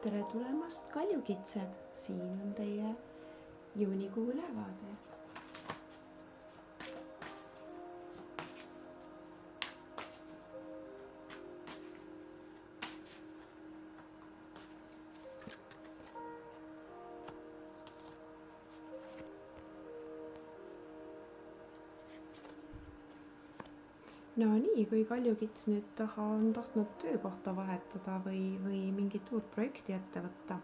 tere tulemast, kaljukitsed! Siin on teie juunikuu ülevaade. No nii, kui kaljukits nüüd on tahtnud töökohta vahetada või mingit uut projekti ette võtta,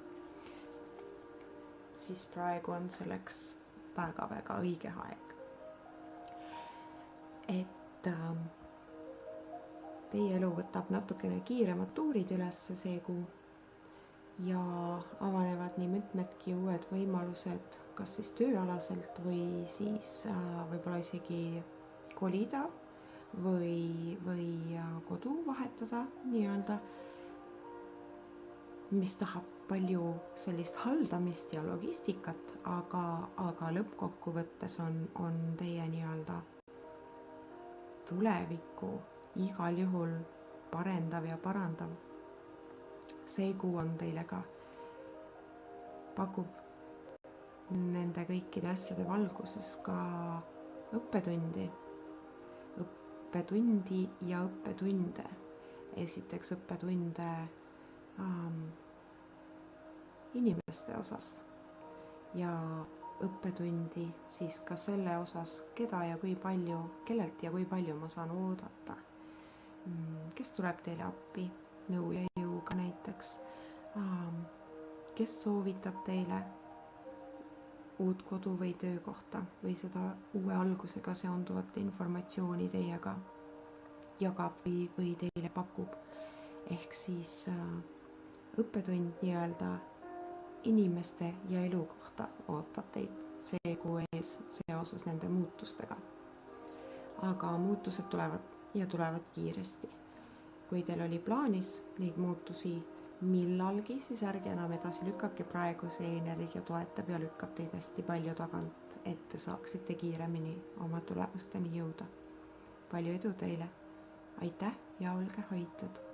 siis praegu on selleks väga õige aeg. Et teie elu võtab natukene kiiremad tuurid üles see kuu ja avanevad nii mitmedki uued võimalused, kas siis tööalaselt või siis võib-olla isegi kolida või kodu vahetada nii-öelda, mis tahab palju sellist haldamist ja logistikat, aga lõppkokkuvõttes on teie nii-öelda tulevikku igal juhul parendav ja parandav. See kuu on teile ka, pakub nende kõikide asjade valguses ka õppetundi ja õppetunde. Esiteks õppetunde inimeste osas ja õppetundi siis ka selle osas, kellelt ja kui palju ma saan oodata. Kes tuleb teile appi nõu ja jõuga näiteks, kes soovitab teile uut kodu või töökohta või seda uue algusega seonduvat informatsiooni teiega jagab või teile pakub. Ehk siis õppetund nii-öelda inimeste ja elu kohta ootab teid see kuu ees seoses nende muutustega. Aga muutused tulevad kiiresti. Kui teil oli plaanis neid muutusi millalgi, siis ärge enam edasi lükake, praegu see energia toetab ja lükkab teid hästi palju tagant, et te saaksite kiiremini oma tulemusteni jõuda. Palju edu teile! Aitäh ja olge hoitud!